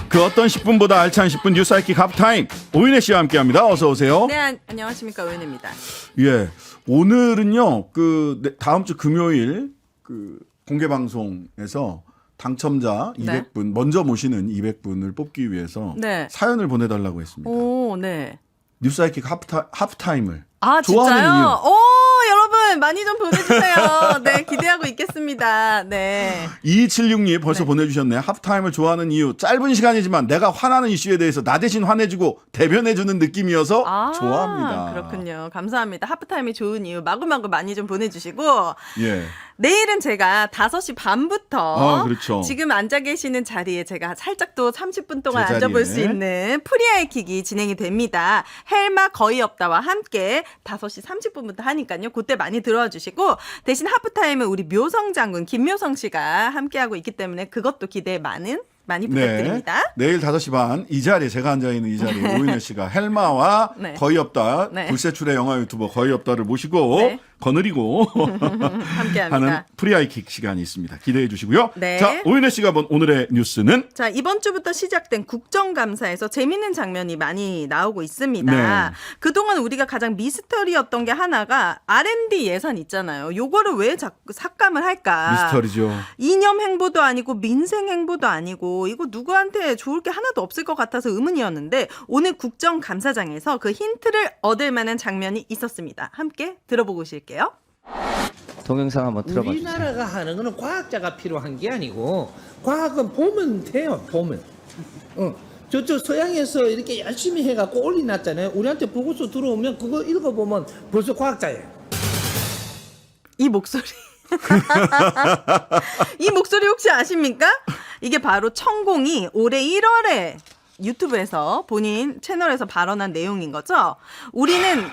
그 어떤 10분보다 알찬 10분 뉴스 사이킥 하프타임 오윤혜 씨와 함께합니다. 어서 오세요. 네, 안녕하십니까, 오윤혜입니다. 예, 오늘은요 다음 주 금요일 공개 방송에서 당첨자 200분 먼저 모시는 200분을 뽑기 위해서 사연을 보내달라고 했습니다. 오, 네. 뉴스 사이킥 하프타임을 좋아하는 진짜요? 이유. 오, 여러분 많이 좀 보내주세요. 네, 기대하고 있겠습니다. 네. 2276님 벌써 보내주셨네요. 하프타임을 좋아하는 이유. 짧은 시간이지만 내가 화나는 이슈에 대해서 나 대신 화내주고 대변해주는 느낌이어서 좋아합니다. 그렇군요. 감사합니다. 하프타임이 좋은 이유 마구마구 많이 좀 보내주시고. 예. 내일은 제가 5시 반부터 그렇죠. 지금 앉아 계시는 자리에 제가 살짝 또 30분 동안 제자리에. 앉아볼 수 있는 프리아이 킥이 진행이 됩니다. 헬마 거의 없다와 함께 5시 30분부터 하니까요. 그때 많이 들어와 주시고 대신 하프타임은 우리 묘성 장군 김묘성 씨가 함께하고 있기 때문에 그것도 기대 많이 부탁드립니다. 네. 내일 5시 반 이 자리에 제가 앉아있는 이 자리에 오윤혜 씨가 헬마와 거의 없다 불세출의 영화 유튜버 거의 없다를 모시고 거느리고 함께합니다. 하는 프리아이킥 시간이 있습니다. 기대해 주시고요. 네. 자, 오윤혜 씨가 본 오늘의 뉴스는 자, 이번 주부터 시작된 국정감사에서 재밌는 장면이 많이 나오고 있습니다. 네. 그동안 우리가 가장 미스터리였던 게 하나가 R&D 예산 있잖아요. 요거를 왜 자꾸 삭감을 할까? 미스터리죠. 이념 행보도 아니고 민생 행보도 아니고 이거 누구한테 좋을 게 하나도 없을 것 같아서 의문이었는데 오늘 국정감사장에서 그 힌트를 얻을 만한 장면이 있었습니다. 함께 들어보고 오실게요. 동영상 한번 틀어봐 주세요. 우리나라가 하는 거는 과학자가 필요한 게 아니고 과학은 보면 돼요. 보면. 저쪽 서양에서 이렇게 열심히 해갖고 올려놨잖아요. 우리한테 보고서 들어오면 그거 읽어보면 벌써 과학자예요. 이 목소리. 이 목소리 혹시 아십니까? 이게 바로 천공이 올해 1월에 유튜브에서 본인 채널에서 발언한 내용인 거죠. 우리는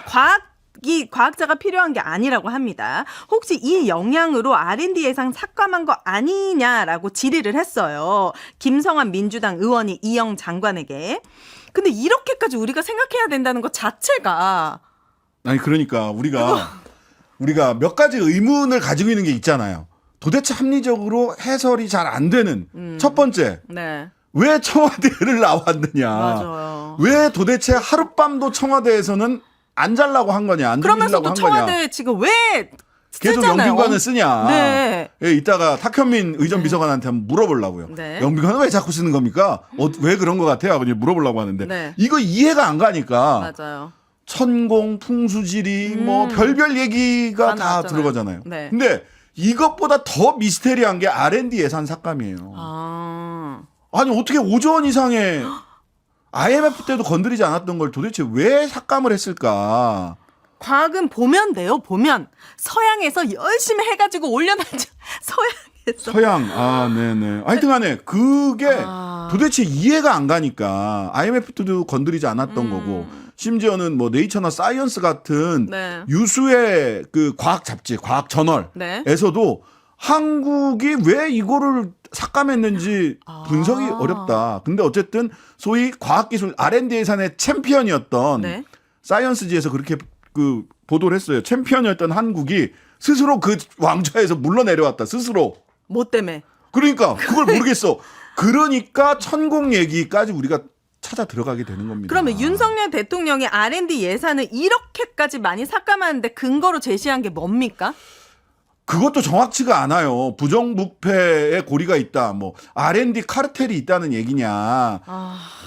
과학자가 필요한 게 아니라고 합니다. 혹시 이 영향으로 R&D 예산 삭감한 거 아니냐라고 질의를 했어요. 김성환 민주당 의원이 이영 장관에게. 근데 이렇게까지 우리가 생각해야 된다는 것 자체가 아니 그러니까 우리가 몇 가지 의문을 가지고 있는 게 있잖아요. 도대체 합리적으로 해설이 잘 안 되는 첫 번째. 왜 청와대를 나왔느냐. 맞아요. 왜 도대체 하룻밤도 청와대에서는 안 잘라고 한 거냐. 안 그러면서도 죽이려고 한 거냐. 청와대 지금 왜 계속 쓰잖아요. 영빈관을 쓰냐. 네. 예, 이따가 탁현민 의전 비서관한테 한번 물어보려고요. 영빈관을 왜 자꾸 쓰는 겁니까? 왜 그런 것 같아요? 아버님 물어보려고 하는데 이거 이해가 안 가니까. 맞아요. 천공, 풍수지리 뭐 별별 얘기가 다 나왔잖아요. 들어가잖아요. 근데 이것보다 더 미스테리한 게 R&D 예산 삭감이에요. 아니 어떻게 오전 이상의 IMF 때도 건드리지 않았던 걸 도대체 왜 삭감을 했을까? 과학은 보면 돼요. 보면 서양에서 열심히 해가지고 올려놨죠. 서양. 네네. 하여튼간에 그게 도대체 이해가 안 가니까 IMF 때도 건드리지 않았던 거고 심지어는 뭐 네이처나 사이언스 같은 유수의 그 과학 잡지, 과학 저널에서도 한국이 왜 이거를 삭감했는지 분석이 어렵다. 근데 어쨌든 소위 과학기술 R&D 예산의 챔피언이었던 사이언스지에서 그렇게 그 보도를 했어요. 챔피언이었던 한국이 스스로 그 왕좌에서 물러내려왔다. 스스로. 뭐 때문에? 그러니까 그걸 모르겠어. 그러니까 천공 얘기까지 우리가 찾아 들어가게 되는 겁니다. 그러면 윤석열 대통령이 R&D 예산을 이렇게까지 많이 삭감하는데 근거로 제시한 게 뭡니까? 그것도 정확치가 않아요. 부정부패의 고리가 있다. 뭐 R&D 카르텔이 있다는 얘기냐.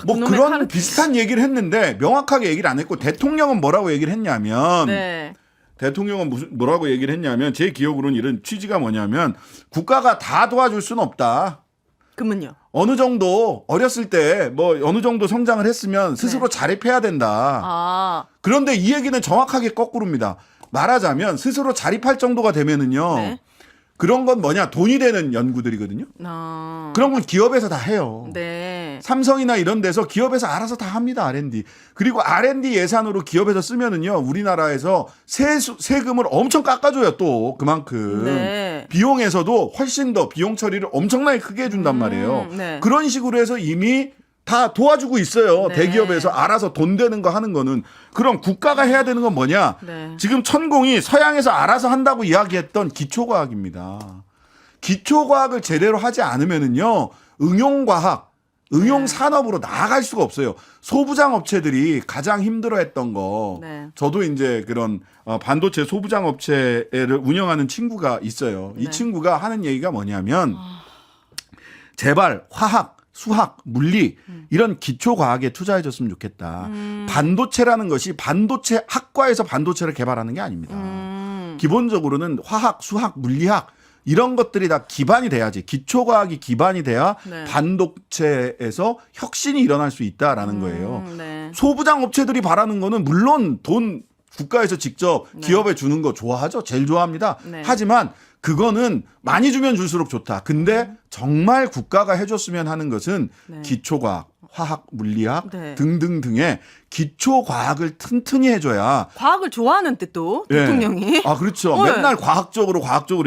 뭐 그런 비슷한 얘기를 했는데 명확하게 얘기를 안 했고 대통령은 뭐라고 얘기를 했냐면 대통령은 뭐라고 얘기를 했냐면 제 기억으로는 이런 취지가 뭐냐면 국가가 다 도와줄 수는 없다. 그러면요. 어느 정도 어렸을 때 뭐 어느 정도 성장을 했으면 스스로 자립해야 된다. 그런데 이 얘기는 정확하게 거꾸로입니다. 말하자면 스스로 자립할 정도가 되면은요. 그런 건 뭐냐 돈이 되는 연구들이거든요. 그런 건 기업에서 다 해요. 삼성이나 이런 데서 기업에서 알아서 다 합니다. R&D. 그리고 R&D 예산으로 기업에서 쓰면은요. 우리나라에서 세금을 엄청 깎아줘요. 또 그만큼. 비용에서도 훨씬 더 비용 처리를 엄청나게 크게 해준단 말이에요. 그런 식으로 해서 이미 다 도와주고 있어요. 대기업에서 알아서 돈 되는 거 하는 거는. 그럼 국가가 해야 되는 건 뭐냐? 지금 천공이 서양에서 알아서 한다고 이야기했던 기초과학입니다. 기초과학을 제대로 하지 않으면은요. 응용과학, 응용 산업으로 나아갈 수가 없어요. 소부장 업체들이 가장 힘들어했던 거. 네. 저도 이제 그런 반도체 소부장 업체를 운영하는 친구가 있어요. 이 네. 친구가 하는 얘기가 뭐냐면 제발 화학, 수학, 물리 이런 기초 과학에 투자해줬으면 좋겠다. 반도체라는 것이 반도체 학과에서 반도체를 개발하는 게 아닙니다. 기본적으로는 화학, 수학, 물리학 이런 것들이 다 기반이 돼야지, 기초과학이 기반이 돼야 네. 반도체에서 혁신이 일어날 수 있다라는 거예요. 네. 소부장 업체들이 바라는 거는 물론 돈 국가에서 직접 기업에 주는 거 좋아하죠. 제일 좋아합니다. 네. 하지만 그거는 많이 주면 줄수록 좋다. 근데 정말 국가가 해줬으면 하는 것은 네. 기초과학, 화학, 물리학 네. 등등등의 기초과학을 튼튼히 해줘야. 과학을 좋아하는 뜻도 예. 대통령이. 아, 그렇죠. 네. 맨날 과학적으로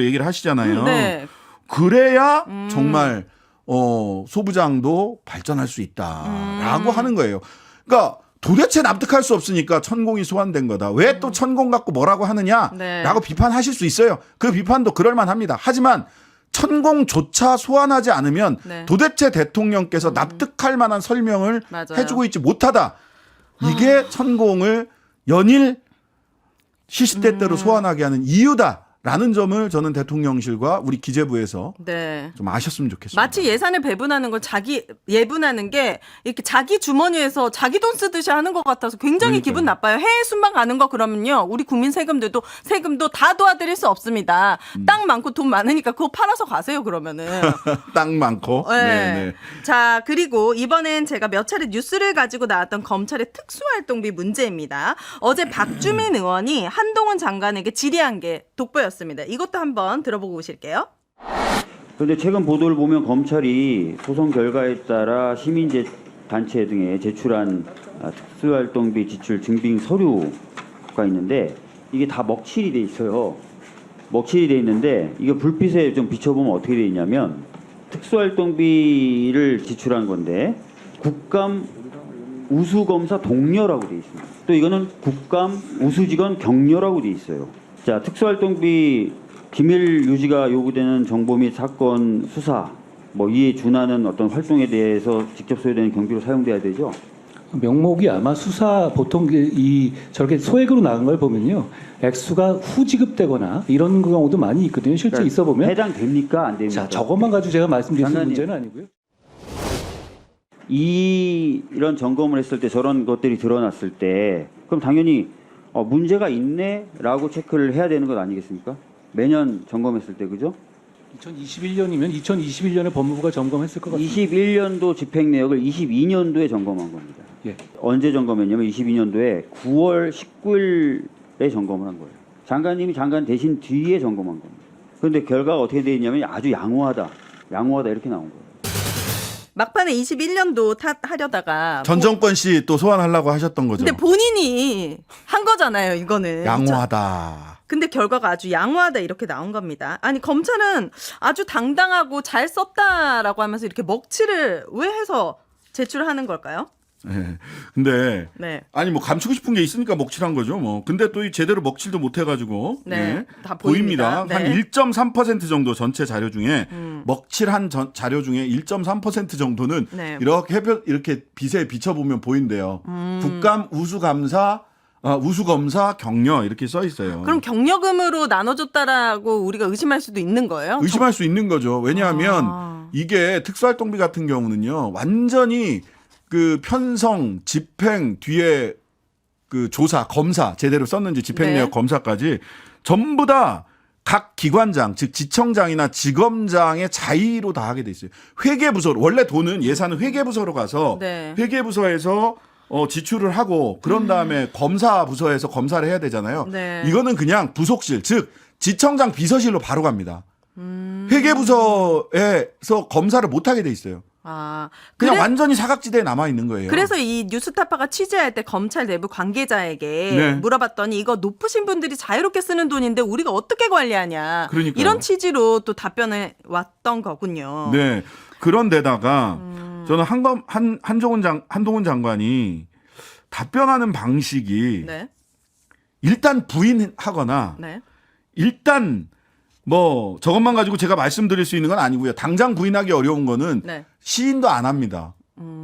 얘기를 하시잖아요. 네. 그래야 정말 소부장도 발전할 수 있다라고 하는 거예요. 그러니까 도대체 납득할 수 없으니까 천공이 소환된 거다. 왜 또 천공 갖고 뭐라고 하느냐라고 네. 비판하실 수 있어요. 그 비판도 그럴만합니다. 하지만 천공조차 소환하지 않으면 네. 도대체 대통령께서 납득할 만한 설명을 맞아요. 해주고 있지 못하다. 이게 천공을 연일 시시때때로 소환하게 하는 이유다라는 점을 저는 대통령실과 우리 기재부에서 네. 좀 아셨으면 좋겠습니다. 마치 예산을 배분하는 걸 예분하는 게 이렇게 자기 주머니에서 자기 돈 쓰듯이 하는 것 같아서 굉장히 그러니까요. 기분 나빠요. 해외 순방 가는 거 그러면요. 우리 국민 세금도 다 도와드릴 수 없습니다. 땅 많고 돈 많으니까 그거 팔아서 가세요 그러면은. 땅 많고. 네. 네. 자, 그리고 이번엔 제가 몇 차례 뉴스를 가지고 나왔던 검찰의 특수활동비 문제입니다. 어제 박주민 의원이 한동훈 장관에게 질의한 게 돋보였습니다. 이것도 한번 들어보고 오실게요. 그런데 최근 보도를 보면 검찰이 소송 결과에 따라 시민단체 등에 제출한 특수활동비 지출 증빙 서류가 있는데 이게 다 먹칠이 돼 있어요. 먹칠이 돼 있는데 이거 불빛에 좀 비춰보면 어떻게 돼 있냐면 특수활동비를 지출한 건데 국감 우수검사 동료라고 돼 있습니다. 또 이거는 국감 우수직원 격려라고 돼 있어요. 자, 특수활동비 기밀 유지가 요구되는 정보 및 사건 수사 이에 준하는 어떤 활동에 대해서 직접 소요되는 경비로 사용돼야 되죠. 명목이 아마 수사 보통 저렇게 소액으로 나간 걸 보면요 액수가 후지급되거나 이런 경우도 많이 있거든요. 실제 있어 보면 해당됩니까 안 됩니까? 자 저것만 가지고 제가 말씀드릴 수 있는 장관님. 문제는 아니고요. 이런 점검을 했을 때 저런 것들이 드러났을 때 그럼 당연히 문제가 있네라고 체크를 해야 되는 것 아니겠습니까? 매년 점검했을 때 그죠? 2021년이면 2021년에 법무부가 점검했을 것 같습니다. 21년도 집행 내역을 22년도에 점검한 겁니다. 예. 언제 점검했냐면 22년도에 9월 19일에 점검을 한 거예요. 장관님이 장관 되신 뒤에 점검한 겁니다. 그런데 결과가 어떻게 되어 있냐면 아주 양호하다 이렇게 나온 거예요. 막판에 21년도 하려다가 전 정권 씨 또 소환하려고 하셨던 거죠. 근데 본인이 한 거잖아요, 이거는. 양호하다. 근데 결과가 아주 양호하다 이렇게 나온 겁니다. 아니 검찰은 아주 당당하고 잘 썼다라고 하면서 이렇게 먹칠을 왜 해서 제출하는 걸까요? 네. 근데 네. 아니 감추고 싶은 게 있으니까 먹칠한 거죠. 근데 또 제대로 먹칠도 못 해가지고 네. 다 보입니다. 네. 한 1.3% 정도 전체 자료 중에 먹칠한 자료 중에 1.3% 정도는 네. 이렇게 빛에 비춰보면 보인대요. 국감 우수검사 격려 이렇게 써 있어요. 그럼 격려금으로 나눠줬다라고 우리가 의심할 수도 있는 거예요? 의심할 수 있는 거죠. 왜냐하면 이게 특수활동비 같은 경우는요, 완전히 그 편성, 집행 뒤에 그 조사, 검사 제대로 썼는지 집행내역 네. 검사까지 전부 다 각 기관장, 즉 지청장이나 지검장의 자의로 다 하게 돼 있어요. 회계부서 원래 돈은 예산은 회계부서로 가서 네. 회계부서에서 지출을 하고 그런 다음에 검사 부서에서 검사를 해야 되잖아요. 네. 이거는 그냥 부속실, 즉 지청장 비서실로 바로 갑니다. 회계부서에서 검사를 못 하게 돼 있어요. 그냥 완전히 사각지대에 남아 있는 거예요. 그래서 이 뉴스타파가 취재할 때 검찰 내부 관계자에게 네. 물어봤더니 이거 높으신 분들이 자유롭게 쓰는 돈인데 우리가 어떻게 관리하냐. 그러니까요. 이런 취지로 또 답변해 왔던 거군요. 네. 그런데다가 저는 한동훈 장관이 답변하는 방식이 네. 일단 부인하거나 네. 일단 저것만 가지고 제가 말씀드릴 수 있는 건 아니고요. 당장 부인하기 어려운 거는 네. 시인도 안 합니다.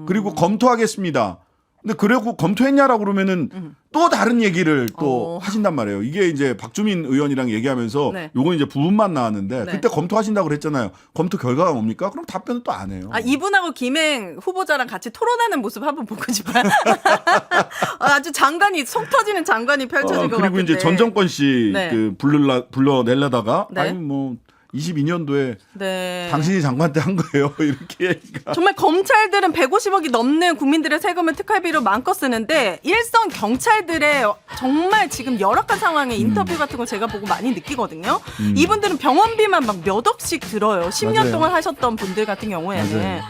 그리고 검토하겠습니다. 근데 그래고 검토했냐라고 그러면은 또 다른 얘기를 또 하신단 말이에요. 이게 이제 박주민 의원이랑 얘기하면서 네. 요건 이제 부분만 나왔는데 네. 그때 검토하신다고 그랬잖아요. 검토 결과가 뭡니까? 그럼 답변은 또 안 해요. 아, 이분하고 김행 후보자랑 같이 토론하는 모습 한번 보고 싶어요. 아주 장관이 속 터지는 장관이 펼쳐질 것 그리고 같은데. 이제 전정권 씨 네. 그 불러내려다가 네. 아니 뭐 22년도에 네. 당신이 장관 때 한 거예요. 이렇게 얘기가. 정말 검찰들은 150억이 넘는 국민들의 세금을 특활비로 마음껏 쓰는데 일선 경찰들의 정말 지금 열악한 상황의 인터뷰 같은 거 제가 보고 많이 느끼거든요. 이분들은 병원비만 막 몇 억씩 들어요. 10년 맞아요. 동안 하셨던 분들 같은 경우에는. 맞아요.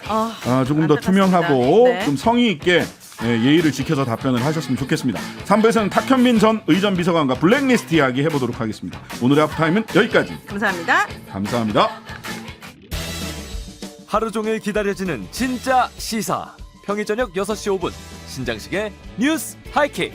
아, 조금 더 안타깝습니다. 투명하고 네. 좀 성의 있게 예의를 지켜서 답변을 하셨으면 좋겠습니다. 3부에서는 탁현민 전 의전 비서관과 블랙리스트 이야기 해보도록 하겠습니다. 오늘의 하프타임은 여기까지. 감사합니다. 감사합니다. 하루 종일 기다려지는 진짜 시사. 평일 저녁 6시 5분 신장식의 뉴스 하이킥.